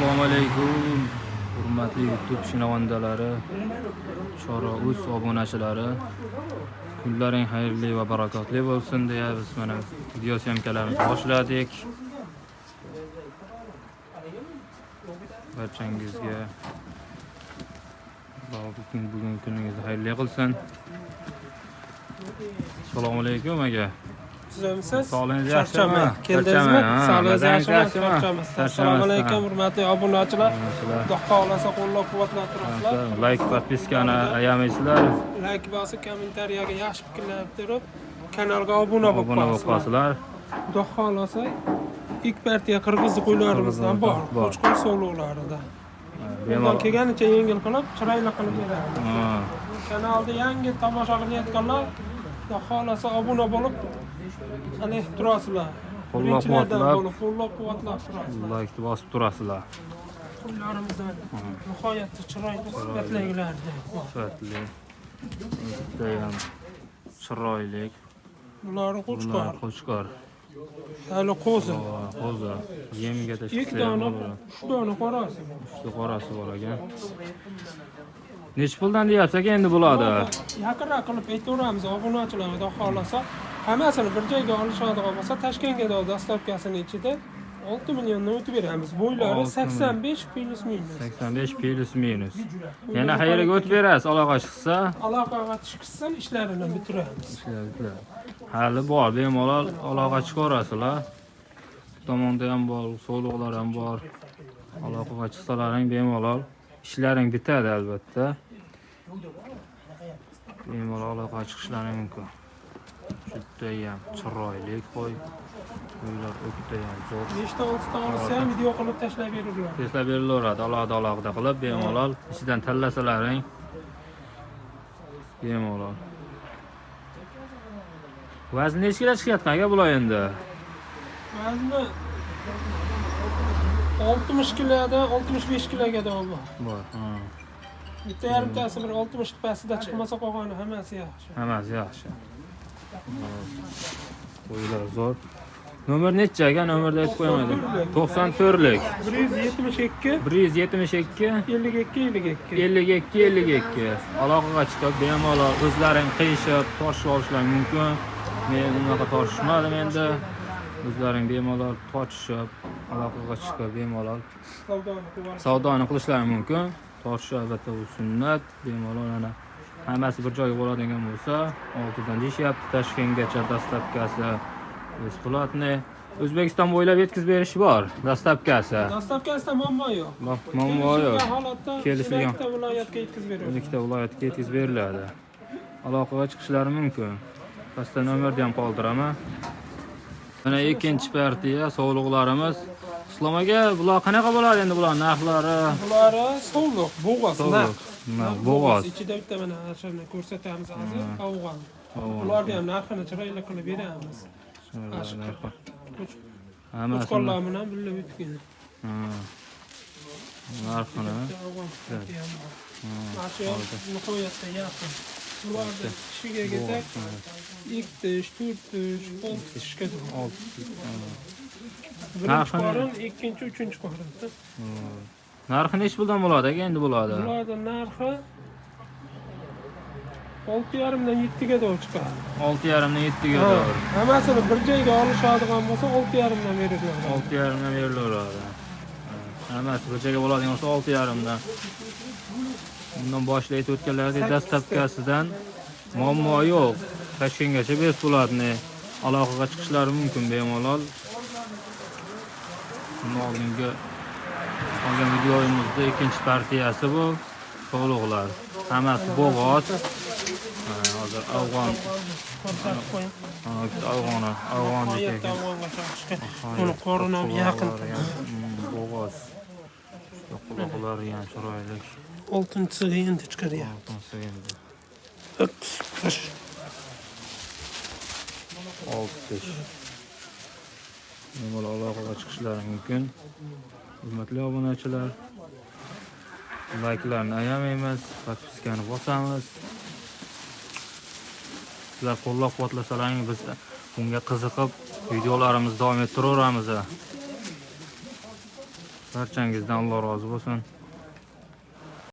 Assalomu alaykum. Hurmatli YouTube shinavandalari, Chora.uz obunachilari. Kunlaring xayrli va barakotli bo'lsin deya biz mana video syomkalarimizni boshladik. Barchangizga bugun kuningizni xayrli qilsin. Assalomu alaykum aka. Sizimsiz? Sog'lig'ingiz yaxshimi? Keldingizmi? Sog'lig'ingiz yaxshimi? Assalomu alaykum hurmatli obunachilar. Xudo xolasa qo'llab-quvvatlab turasizlar. Like, podpiskani ayamaysizlar. Like bosib, kommentariyaga yaxshi fikrlar berib, kanalga obuna bo'lib qo'yasizlar. Xudo xolasa ilk partiya qirg'iz qo'ylarimizdan bor. Qo'chqor sovliqlarida. Bundan kelganicha yengil qilib, chiroyli qilib beramiz. Kanalda yangi tomosha qilayotganlar Xudo xolasa obuna bo'lib ana turasizlar. Qo'llab-quvvatlab turasizlar. Like bosib turasizlar. Qo'llarimizdan nihoyatda chiroyli sifatlilardi. Sifatli. Judayam chiroyli. Bular qo'chqor. Hali qo'zi. Qo'zi. Yemga tashib ikki dona, uch dona qorasi. Uchta qorasi bor ekan. Necha puldan deyapsiz endi bo'ladi? Yaqinroq qilib aytaveramiz obunachilarga Xudo xolasa. Hammasini bir joyga olishadigan bo'lsa, Toshkentga dostavkasini ichida 6 milliondan o'tib beramiz. Bo'ylari 85 plus minus. 85 plus minus. Yana qayerga o'tib berasiz, aloqa chiqsa? Aloqaga chiqsin, ishlarini bitiramiz. Hali bor, bemalol aloqa chiqarasizlar. Tomonda ham bor, so'liqlar ham bor. Aloqaga chiqsalaring bemalol ishlaring bitadi albatta. Bemalol aloqa chiqishlaring mumkin. Judayam chiroyli qo'y. Ular o'tayam zo'r. 5-6 ta olsa ham video qilib tashlab beriladi. Tashlab berilaveradi, alohida qilib bemalol ichidan tanlasalaring bemalol. Vazni necha kilo chiqayotgan aka bular endi? Vazni 60 kilodan 65 kiloga bor. Bor. Bitta yarimtasi bir 60 pasida chiqmasa qolgani hammasi yaxshi. Hammasi yaxshi. Qo'ylar zo'r. Nomer necha aka? Nomerda aytib qo'ymadim. 94lik. 172 52. Aloqaga chiqib bemalol o'zlaring qiyshib, tortishib olishlari mumkin. Men unaqa tortishmadim endi. O'zlaring bemalol tortishib, aloqaga chiqib bemalol savdoni qilishlari mumkin. Tortish albatta bu sunnat. Bemalol ana hammasi bir joyga bo'ladigan bo'lsa, oltidan deyishyapti. Toshkentgacha dostavkasi besplatniy. O'zbekiston bo'ylab yetkazib berish bor, dostavkasi. Dostavkasida muammo yo'q. Muammo yo'q. Kelishilgan viloyatga yetkazib beriladi. Ikkita viloyatga yetkazib beriladi. Aloqaga chiqishlari mumkin. Pastda nomerni ham qoldiraman. Mana ikkinchi partiya sovliqlarimiz. Islom aka, bular qanaqa bo'ladi endi bular narxlari? Bular sovliq, bo'g'oz narx. Bo'g'oz. Ichida bitta mana shuni ko'rsatamiz hozir, qovg'on. Bularni ham narxini chiroyli qilib beramiz. Hammasi bilan birga o'tgan. Narxini. Mashiyo nihoyatda yaqin. Bularni kishiga kelsak, 2 tish, 4 tish, 6 tishga oladi. Birinchi qorin, ikkinchi, uchinchi qorin. Narxi necha puldan bo'ladi aka endi bo'ladi? Bularning narxi 6,5 dan 7 ga doğru chiqadi. 6,5 dan 7 ga doğru. Hammasini bir joyga olishadigan bo'lsa 6,5 dan beriladi. 6,5 dan berilaveradi. Hammasi bir joyga bo'ladigan bo'lsa 6,5 dan. Bundan boshida aytib o'tganlaridek dastavkasidan muammo yo'q. Toshkentgacha besplatniy aloqaga chiqishlari mumkin bemalol. Oldingi qolgan videoyimizda ikkinchi partiyasi bu sovliqlar. Hammasi bo'g'oz. Hozir afg'on Uni qorini ham yaqin. Bo'g'oz. Quloqlari ham chiroyli. Oltinchisiga endi chiqaryapti. Oltish. Bemalol aloqaga chiqishlari mumkin. Hurmatli obunachilar, like'larni ayamaymiz, podpiskani bosamiz. Sizlar qo'llab-quvvatlasalaring biz bunga qiziqib videolarimizni davom ettiraveramiz. Barchangizdan Alloh rozi bo'lsin.